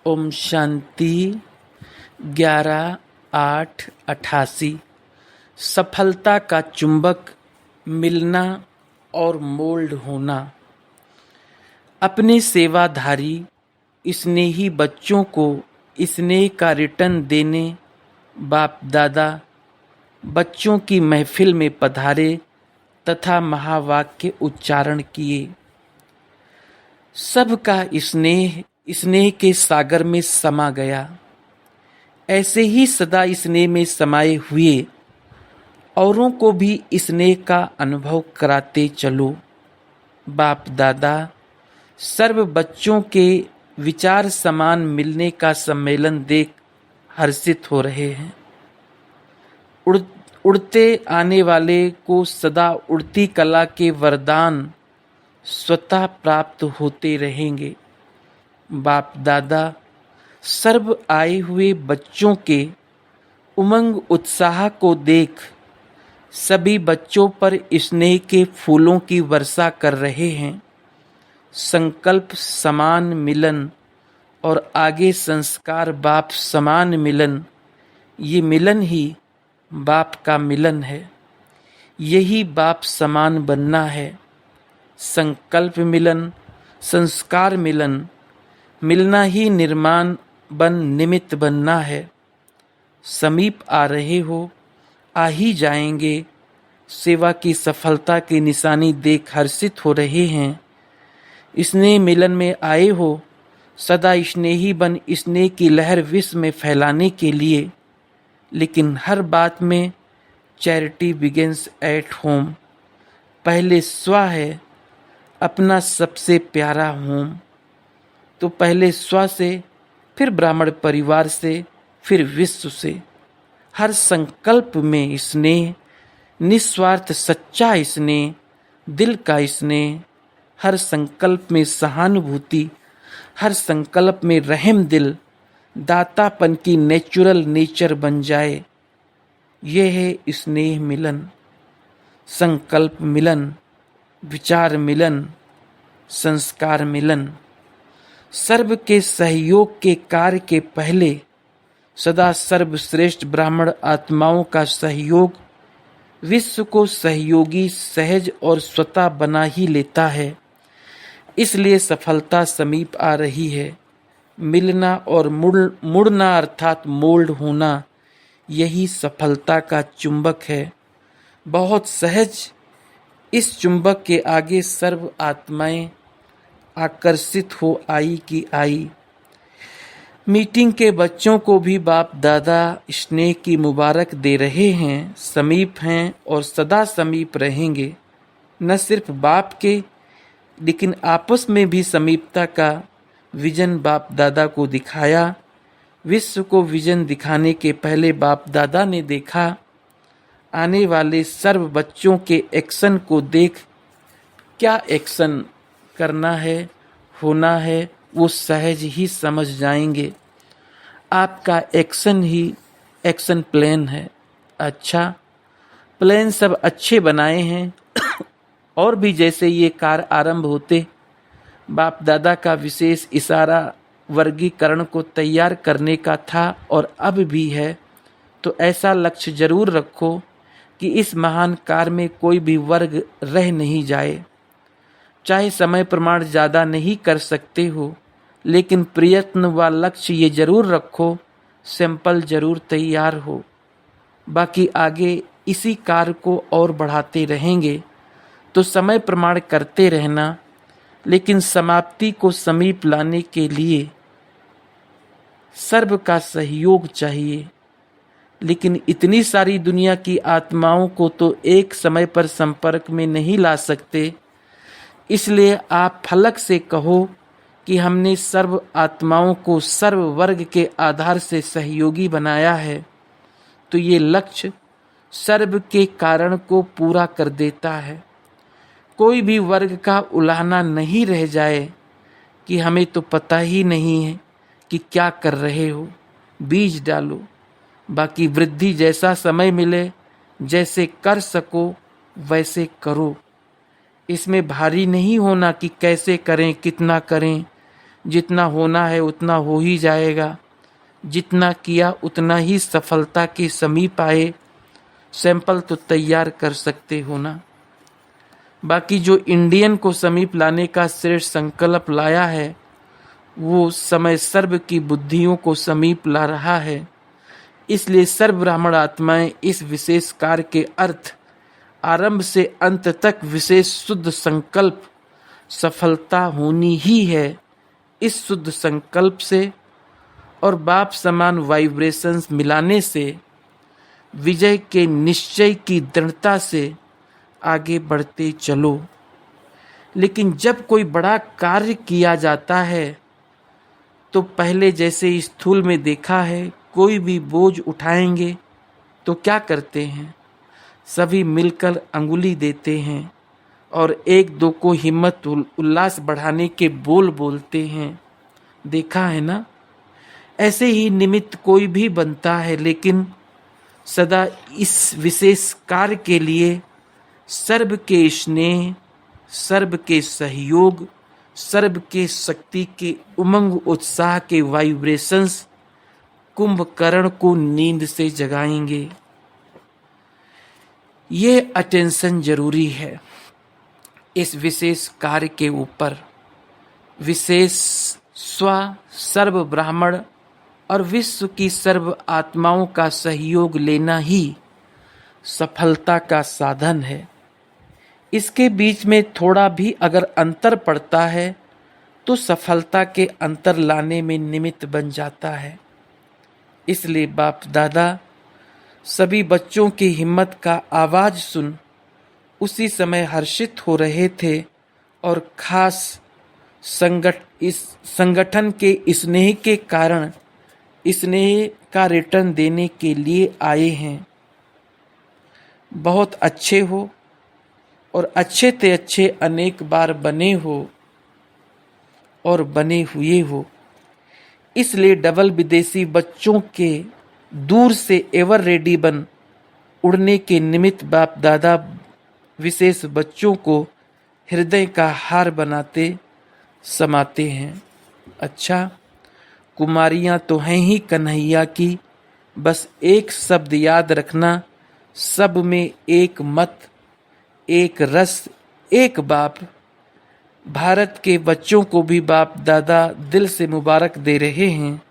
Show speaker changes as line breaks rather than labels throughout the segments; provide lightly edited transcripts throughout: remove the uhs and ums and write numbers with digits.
ओम शांति। 11/8/88। सफलता का चुंबक मिलना और मोल्ड होना। अपने सेवाधारी स्नेही बच्चों को स्नेह का रिटर्न देने बाप दादा बच्चों की महफिल में पधारे तथा महावाक्य उच्चारण किए। सबका स्नेह स्नेह के सागर में समा गया। ऐसे ही सदा स्नेह में समाये हुए औरों को भी स्नेह का अनुभव कराते चलो। बाप दादा सर्व बच्चों के विचार समान मिलने का सम्मेलन देख हर्षित हो रहे हैं। उड़ते आने वाले को सदा उड़ती कला के वरदान स्वतः प्राप्त होते रहेंगे। बाप दादा सर्व आए हुए बच्चों के उमंग उत्साह को देख सभी बच्चों पर स्नेह के फूलों की वर्षा कर रहे हैं। संकल्प समान मिलन और आगे संस्कार बाप समान मिलन, ये मिलन ही बाप का मिलन है। यही बाप समान बनना है। संकल्प मिलन, संस्कार मिलन, मिलना ही निर्माण बन निमित्त बनना है। समीप आ रहे हो, आ ही जाएंगे। सेवा की सफलता की निशानी देख हर्षित हो रहे हैं। स्नेह मिलन में आए हो, सदा स्नेही बन स्नेह की लहर विश्व में फैलाने के लिए। लेकिन हर बात में चैरिटी बिगिंस एट होम। पहले स्व है, अपना सबसे प्यारा होम। तो पहले स्व से, फिर ब्राह्मण परिवार से, फिर विश्व से। हर संकल्प में स्नेह, निस्वार्थ सच्चा स्नेह, दिल का स्नेह। हर संकल्प में सहानुभूति, हर संकल्प में रहम दिल, दातापन की नेचुरल नेचर बन जाए। यह है स्नेह मिलन। संकल्प मिलन, विचार मिलन, संस्कार मिलन। सर्व के सहयोग के कार्य के पहले सदा सर्वश्रेष्ठ ब्राह्मण आत्माओं का सहयोग विश्व को सहयोगी, सहज और स्वतः बना ही लेता है। इसलिए सफलता समीप आ रही है। मिलना और मुड़ना अर्थात मोल्ड होना, यही सफलता का चुंबक है। बहुत सहज इस चुंबक के आगे सर्व आत्माएं आकर्षित हो आई की आई। मीटिंग के बच्चों को भी बाप दादा स्नेह की मुबारक दे रहे हैं। समीप हैं और सदा समीप रहेंगे। न सिर्फ बाप के, लेकिन आपस में भी समीपता का विजन बाप दादा को दिखाया। विश्व को विजन दिखाने के पहले बाप दादा ने देखा। आने वाले सर्व बच्चों के एक्शन को देख क्या एक्शन करना है, होना है, वो सहज ही समझ जाएंगे। आपका एक्शन ही एक्शन प्लान है। अच्छा, प्लान सब अच्छे बनाए हैं। और भी जैसे ये कार्य आरंभ होते, बाप दादा का विशेष इशारा वर्गीकरण को तैयार करने का था और अब भी है। तो ऐसा लक्ष्य जरूर रखो कि इस महान कार्य में कोई भी वर्ग रह नहीं जाए। चाहे समय प्रमाण ज़्यादा नहीं कर सकते हो, लेकिन प्रयत्न व लक्ष्य ये जरूर रखो, सैंपल जरूर तैयार हो। बाकी आगे इसी कार्य को और बढ़ाते रहेंगे। तो समय प्रमाण करते रहना, लेकिन समाप्ति को समीप लाने के लिए सर्व का सहयोग चाहिए। लेकिन इतनी सारी दुनिया की आत्माओं को तो एक समय पर संपर्क में नहीं ला सकते। इसलिए आप फलक से कहो कि हमने सर्व आत्माओं को सर्व वर्ग के आधार से सहयोगी बनाया है। तो ये लक्ष्य सर्व के कारण को पूरा कर देता है। कोई भी वर्ग का उलाहना नहीं रह जाए कि हमें तो पता ही नहीं है कि क्या कर रहे हो। बीज डालो, बाकी वृद्धि जैसा समय मिले, जैसे कर सको वैसे करो। इसमें भारी नहीं होना कि कैसे करें, कितना करें। जितना होना है उतना हो ही जाएगा, जितना किया उतना ही सफलता के समीप आए, सैंपल तो तैयार कर सकते हो ना। बाकी जो इंडियन को समीप लाने का श्रेष्ठ संकल्प लाया है, वो समय सर्व की बुद्धियों को समीप ला रहा है। इसलिए सर्व ब्राह्मण आत्माएं इस विशेष कार्य के अर्थ आरंभ से अंत तक विशेष शुद्ध संकल्प सफलता होनी ही है। इस शुद्ध संकल्प से और बाप समान वाइब्रेशंस मिलाने से, विजय के निश्चय की दृढ़ता से आगे बढ़ते चलो। लेकिन जब कोई बड़ा कार्य किया जाता है तो पहले जैसे स्थूल में देखा है, कोई भी बोझ उठाएंगे तो क्या करते हैं, सभी मिलकर अंगुली देते हैं और एक दो को हिम्मत उल्लास बढ़ाने के बोल बोलते हैं। देखा है ना। ऐसे ही निमित्त कोई भी बनता है, लेकिन सदा इस विशेष कार्य के लिए सर्व के स्नेह, सर्व के सहयोग, सर्व के शक्ति के उमंग उत्साह के वाइब्रेशंस कुंभकर्ण को नींद से जगाएंगे। ये अटेंशन जरूरी है इस विशेष कार्य के ऊपर। विशेष स्व, सर्व ब्राह्मण और विश्व की सर्व आत्माओं का सहयोग लेना ही सफलता का साधन है। इसके बीच में थोड़ा भी अगर अंतर पड़ता है तो सफलता के अंतर लाने में निमित्त बन जाता है। इसलिए बाप दादा सभी बच्चों की हिम्मत का आवाज सुन उसी समय हर्षित हो रहे थे और खास इस संगठन के स्नेह के कारण स्नेह का रिटर्न देने के लिए आए हैं। बहुत अच्छे हो और अच्छे ते अच्छे अनेक बार बने हो और बने हुए हो। इसलिए डबल विदेशी बच्चों के दूर से एवर रेडी बन उड़ने के निमित्त बाप दादा विशेष बच्चों को हृदय का हार बनाते समाते हैं। अच्छा, कुमारियां तो हैं ही कन्हैया की, बस एक शब्द याद रखना, सब में एक मत, एक रस, एक बाप। भारत के बच्चों को भी बाप दादा दिल से मुबारक दे रहे हैं।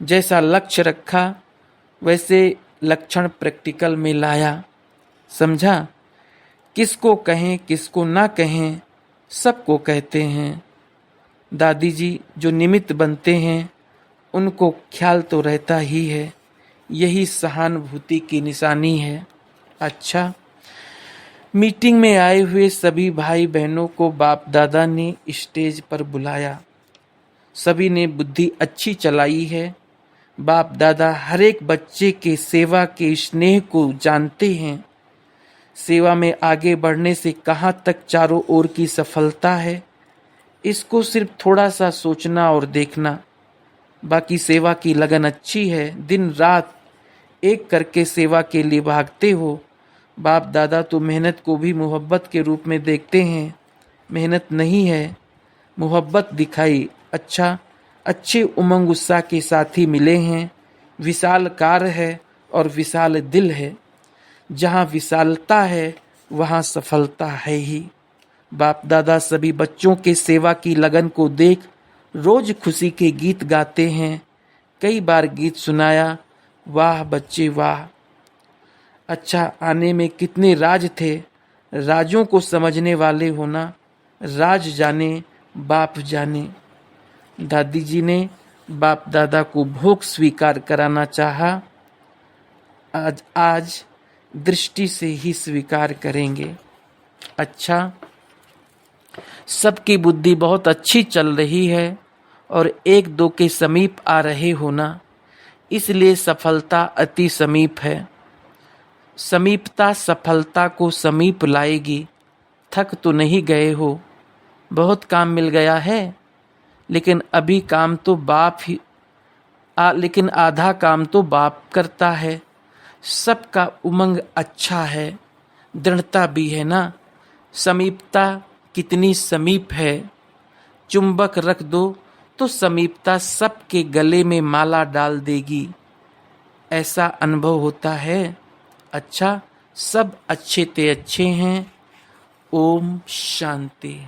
जैसा लक्ष्य रखा वैसे लक्षण प्रैक्टिकल में लाया। समझा? किसको कहें किसको ना कहें, सबको कहते हैं। दादी जी जो निमित्त बनते हैं उनको ख्याल तो रहता ही है, यही सहानुभूति की निशानी है। अच्छा, मीटिंग में आए हुए सभी भाई बहनों को बाप दादा ने स्टेज पर बुलाया। सभी ने बुद्धि अच्छी चलाई है। बाप दादा हर एक बच्चे के सेवा के स्नेह को जानते हैं। सेवा में आगे बढ़ने से कहाँ तक चारों ओर की सफलता है, इसको सिर्फ थोड़ा सा सोचना और देखना। बाकी सेवा की लगन अच्छी है, दिन रात एक करके सेवा के लिए भागते हो। बाप दादा तो मेहनत को भी मोहब्बत के रूप में देखते हैं। मेहनत नहीं है, मोहब्बत दिखाई। अच्छा, अच्छे उमंग उत्साह के साथी मिले हैं। विशाल कार है और विशाल दिल है। जहाँ विशालता है वहाँ सफलता है ही। बाप दादा सभी बच्चों के सेवा की लगन को देख रोज खुशी के गीत गाते हैं। कई बार गीत सुनाया, वाह बच्चे वाह। अच्छा, आने में कितने राज थे, राजों को समझने वाले होना, राज जाने बाप जाने। दादी जी ने बाप दादा को भोग स्वीकार कराना चाहा। आज दृष्टि से ही स्वीकार करेंगे। अच्छा, सबकी बुद्धि बहुत अच्छी चल रही है और एक दो के समीप आ रहे होना, इसलिए सफलता अति समीप है। समीपता सफलता को समीप लाएगी। थक तो नहीं गए हो, बहुत काम मिल गया है, लेकिन अभी काम तो बाप ही लेकिन आधा काम तो बाप करता है। सबका उमंग अच्छा है, दृढ़ता भी है ना। समीपता कितनी समीप है। चुंबक रख दो तो समीपता सबके गले में माला डाल देगी। ऐसा अनुभव होता है। अच्छा, सब अच्छे ते अच्छे हैं। ओम शांति।